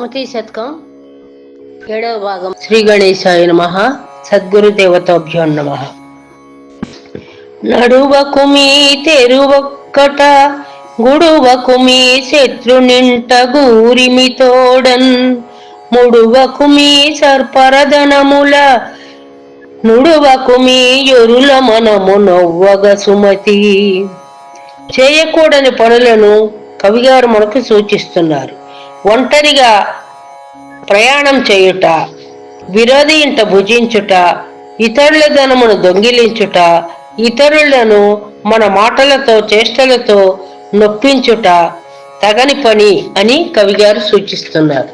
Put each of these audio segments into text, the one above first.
సుమతి శతకం 7వ భాగం. శ్రీ గణేశాయ నమః. సద్గురుదేవతాభ్యో నమః. నడువకు మీ తెరువొక్కట గుడువకు మీ శత్రునింట గూరిమి తోడన్ ముడువకు మీ సర్పరదనముల నుడువకు మీ యొరుల మనము నవ్వగ సుమతి. చేయకూడని పనులను కవిగారు మనకు సూచిస్తున్నారు. ఒంటరిగా ప్రయాణం చేయుట, విరోధి ఇంట భుజించుట, ఇతరుల ధనమును దొంగిలించుట, ఇతరులను మన మాటలతో చేష్టలతో నొప్పించుట తగని పని అని కవిగారు సూచిస్తున్నారు.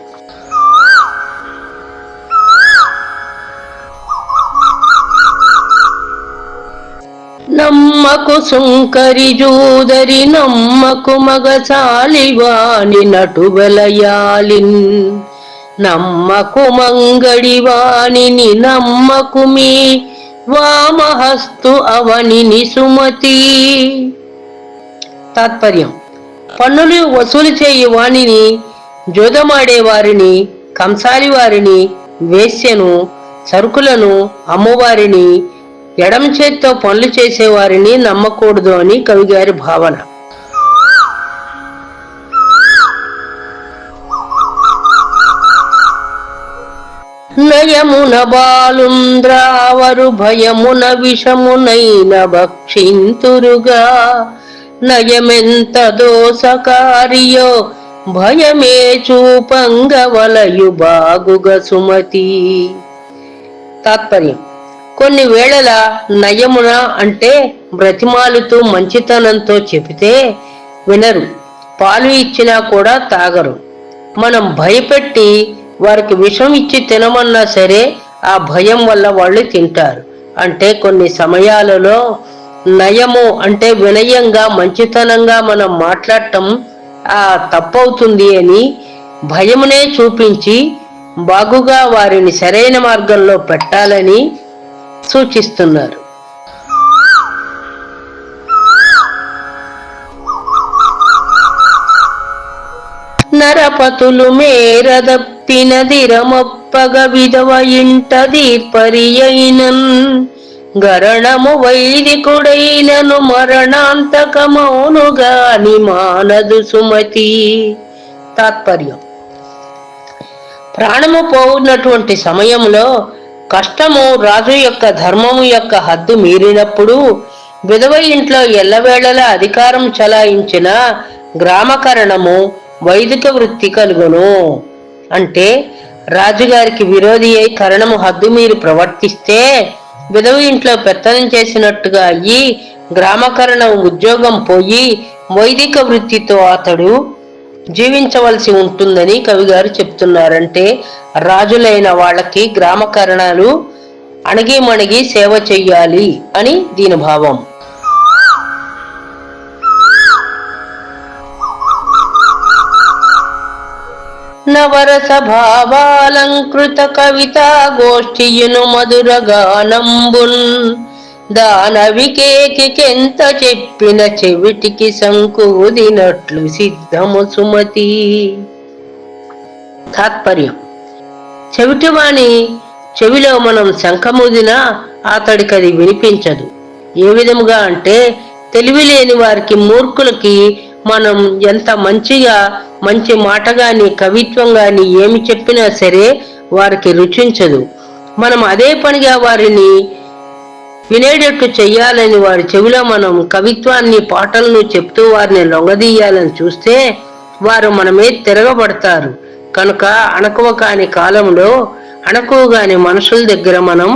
నమ్మకు సుంకరి జూదరి నమ్మకు మగసాలివాణి నటుబలయాలిన్ నమ్మకు మంగడివాణిని నమ్మకు మీ వామహస్తు అవనిని సుమతి. తాత్పర్యం: పన్నులు వసూలు చేయు వాణిని, జోదమాడే వారిని, కంసాలి వారిని, వేశ్యను, సరుకులను అమ్మవారిని, ఎడమ చేత్తో పనులు చేసేవారిని నమ్మకూడదు అని కవిగారి భావన. నయమున బాలుంద్రావరు భయమున విషమునైన భక్షింతురుగా నయమెంత దోసకారియో భయమే చూపంగవలయు బాగుగ సుమతి. తాత్పర్యం: కొన్ని వేళల నయమున అంటే బ్రతిమాలుతూ మంచితనంతో చెబితే వినరు, పాలు ఇచ్చినా కూడా తాగరు. మనం భయపెట్టి వారికి విషం ఇచ్చి తినమన్నా సరే ఆ భయం వల్ల వాళ్ళు తింటారు. అంటే కొన్ని సమయాలలో నయము అంటే వినయంగా మంచితనంగా మనం మాట్లాడటం తప్పవుతుంది అని భయమునే చూపించి బాగుగా వారిని సరైన మార్గంలో పెట్టాలని సూచిస్తున్నారు. నరపతులు మేరదప్పినదిరమొప్పగ విధవ ఇంట దీర్పరియైనన్ గరణము వైదికుడైనను మరణాంతకమౌనుగాని మానదు సుమతి. తాత్పర్యం: ప్రాణము పోవున్నటువంటి సమయంలో కష్టము రాజు యొక్క ధర్మము యొక్క హద్దు మీరినప్పుడు విధవ ఇంట్లో ఎల్లవేళలా అధికారం చలాయించిన గ్రామకరణము వైదిక వృత్తి కలుగును. అంటే రాజుగారికి విరోధి అయి కరణము హద్దు మీరు ప్రవర్తిస్తే విధవ ఇంట్లో పెత్తనం చేసినట్టుగా అయ్యి గ్రామకరణం ఉద్యోగం పోయి వైదిక వృత్తితో అతడు జీవించవలసి ఉంటుందని కవిగారు చెప్తున్నారంటే రాజులైన వాళ్ళకి గ్రామకరణాలు అణగి మణిగి సేవ చెయ్యాలి అని దీని భావం. నవరస భావాలంకృత కవితా గోష్ఠియును మధుర గానంబున్ దానవికేకికెంత చెప్పిన చెవిటికి సంకూదినట్లు సిద్ధము సుమతి. తాత్పర్యం: చెవిటివాణి చెవిలో మనం శంఖముదినా అతడికి అది వినిపించదు. ఏ విధముగా అంటే తెలివి లేని వారికి, మూర్ఖులకి మనం ఎంత మంచి మాట గాని కవిత్వం గాని ఏమి చెప్పినా సరే వారికి రుచించదు. మనం అదే పనిగా వారిని వినేటట్టు చెయ్యాలని వారి చెవిలో మనం కవిత్వాన్ని, పాటలను చెప్తూ వారిని లొంగదీయాలని చూస్తే వారు మనమే తిరగబడతారు. కనుక అణకువ కాని కాలంలో అణకువగాని మనుషుల దగ్గర మనం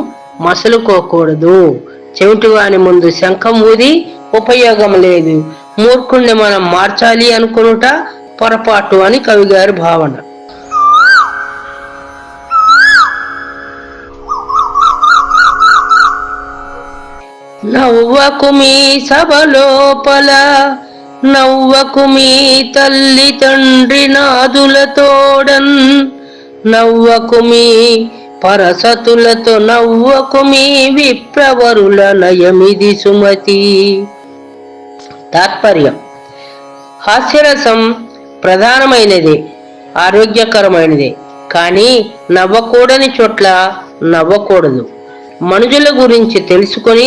మసలుకోకూడదు. చెవిటివాని ముందు శంఖం ఊది ఉపయోగం లేదు. మూర్ఖుణ్ణి మనం మార్చాలి అనుకునుట పొరపాటు అని కవిగారి భావన. నవ్వకు మీ సభలోపల నవ్వకు మీ తల్లి తండ్రి నాదులతోడన్ నవ్వకు మీ పరసతులతో నవ్వకు మీ విప్రవరుల నయమిది సుమతి. తాత్పర్యం: హాస్యరసం ప్రధానమైనది. ఆరోగ్యకరమైనదే. కానీ నవ్వకూడని చోట్ల నవ్వకూడదు. మనుషుల గురించి తెలుసుకొని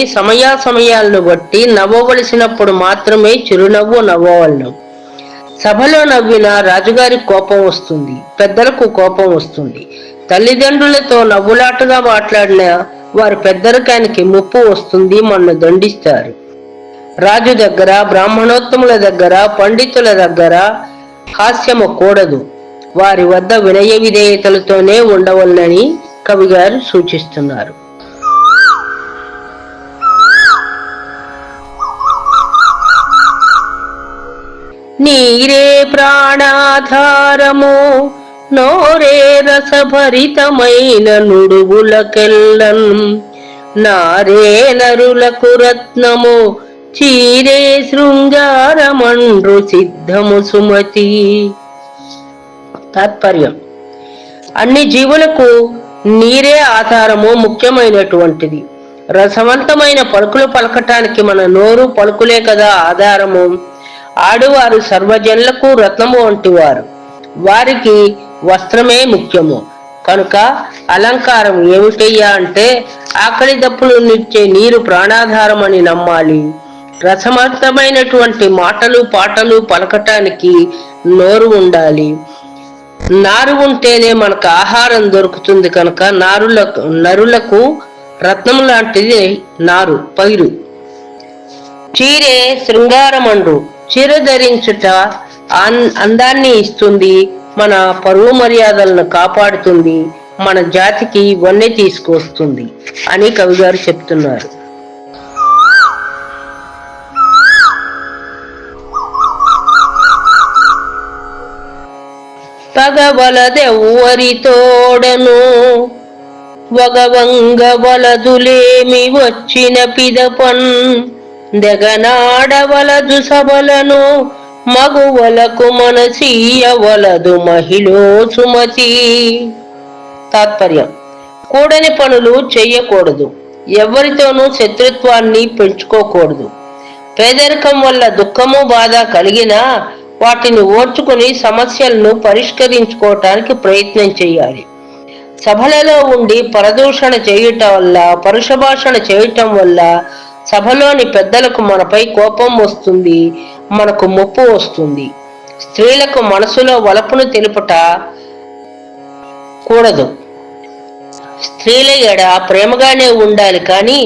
సమయాలను బట్టి నవ్వవలసినప్పుడు మాత్రమే చిరునవ్వు నవ్వవలను. సభలో నవ్విన రాజుగారికి కోపం వస్తుంది, పెద్దలకు కోపం వస్తుంది. తల్లిదండ్రులతో నవ్వులాటగా మాట్లాడిన వారి పెద్దరికానికి ముప్పు వస్తుంది, మనను దండిస్తారు. రాజు దగ్గర, బ్రాహ్మణోత్తముల దగ్గర, పండితుల దగ్గర హాస్యము కూడదు. వారి వద్ద వినయ విధేయతలతోనే ఉండవలనని కవిగారు సూచిస్తున్నారు. నీరే ప్రాణాధారము నోరే రసభరితమైన నుడుగులకెల్లన్ నారే నరులకు రత్నము చీరే శృంగారమండ్రు సిద్ధము సుమతి. తాత్పర్యం: అన్ని జీవులకు నీరే ఆధారము ముఖ్యమైనటువంటిది. రసవంతమైన పలుకులు పలకటానికి మన నోరు, పలుకులే కదా ఆధారము. ఆడువారు సర్వజనులకు రత్నము వంటివారు. వారికి వస్త్రమే ముఖ్యము. కనుక అలంకారం ఏమిటయ్యా అంటే ఆకలి దప్పులు నిచ్చే నీరు ప్రాణాధారం అని నమ్మాలి. రసవంతమైనటువంటి మాటలు పాటలు పలకటానికి నోరు ఉండాలి. నారు ఉంటేనే మనకు ఆహారం దొరుకుతుంది. కనుక నరులకు రత్నం లాంటిది నారు, పైరు. చీరే శృంగారమండ్రు, చీర ధరించుట అందాన్ని ఇస్తుంది, మన పరువు మర్యాదలను కాపాడుతుంది, మన జాతికి వన్నె తీసుకొస్తుంది అని కవిగారు చెప్తున్నారు. తగవలదెవ్వరితోడను వగవంగ వలదులేమి వచ్చిన పిదపన్ దెగనాడవలదు సబలను మగువలకు మనసీయవలదు మహిళో సుమతి. తాత్పర్యం: కూడని పనులు చెయ్యకూడదు. ఎవరితోనూ శత్రుత్వాన్ని పెంచుకోకూడదు. పేదరికం వల్ల దుఃఖము, బాధ కలిగినా వాటిని ఓర్చుకుని సమస్యలను పరిష్కరించుకోవటానికి ప్రయత్నం చేయాలి. సభలలో ఉండి పరదూషణ చేయటం వల్ల, పరుష భాషణ చేయటం వల్ల సభలోని పెద్దలకు మనపై కోపం వస్తుంది, మనకు ముప్పు వస్తుంది. స్త్రీలకు మనసులో వలపును తెలుపట కూడదు. స్త్రీల ఎడ ప్రేమగానే ఉండాలి, కానీ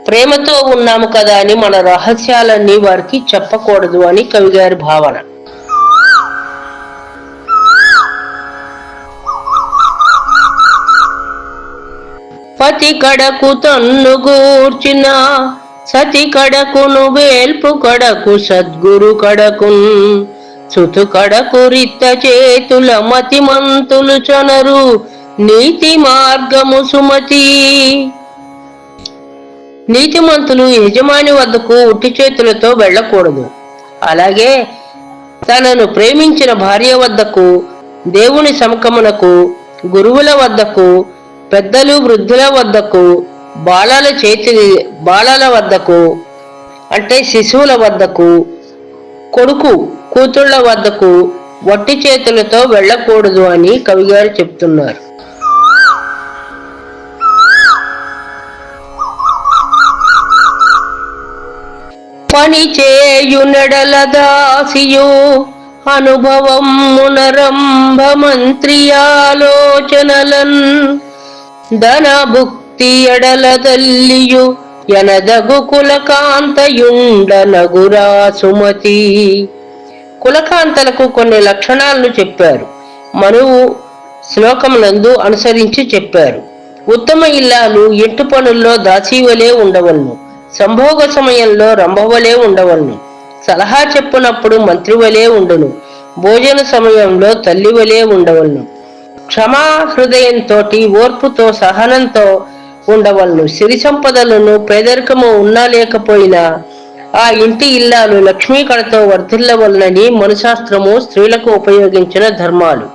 ప్రేమతో ఉన్నాము కదా అని మన రహస్యాలన్నీ వారికి చెప్పకూడదు అని కవిగారి భావన. పతి కడకు తన్ను గూర్చిన సతి కడకును వేల్పు కడకు సద్గురు కడకున్ సుతు కడకు రిత్త చేతుల మతి మంతులు చొనరు నీతి మార్గము సుమతి. నీతిమంతులు యజమాని వద్దకు ఉట్టి చేతులతో వెళ్ళకూడదు. అలాగే తనను ప్రేమించిన భార్య వద్దకు, దేవుని సముఖమునకు, గురువుల వద్దకు, పెద్దలు వృద్ధుల వద్దకు, బాలల వద్దకు అంటే శిశువుల వద్దకు, కొడుకు కూతుళ్ల వద్దకు వట్టి చేతులతో వెళ్ళకూడదు అని కవిగారు చెప్తున్నారు. పని చేయునెడల దాసియు అనుభవం మునరంభ మంత్రియాలోచనలన్ ధన భుక్తి ఎడల తల్లియు ఎనదగు కులకాంతయుండ నగురా సుమతి. కులకాంతలకు కొన్ని లక్షణాలను చెప్పారు. మనువు శ్లోకములందు అనుసరించి చెప్పారు. ఉత్తమ ఇల్లాలు ఇంటి పనుల్లో దాసీవలే ఉండవలను, సంభోగ సమయంలో రంభవలే ఉండవలను, సలహా చెప్పునప్పుడు మంత్రివలే ఉండును, భోజన సమయంలో తల్లివలే ఉండవలను, క్షమా హృదయంతో ఓర్పుతో సహనంతో ఉండవలను. సిరి సంపదలను పేదరికము ఉన్నా లేకపోయినా ఆ ఇంటి ఇల్లాలు లక్ష్మీ కళతో వర్ధిల్లవలనని మనుశాస్త్రము స్త్రీలకు ఉపయోగించిన ధర్మాలు.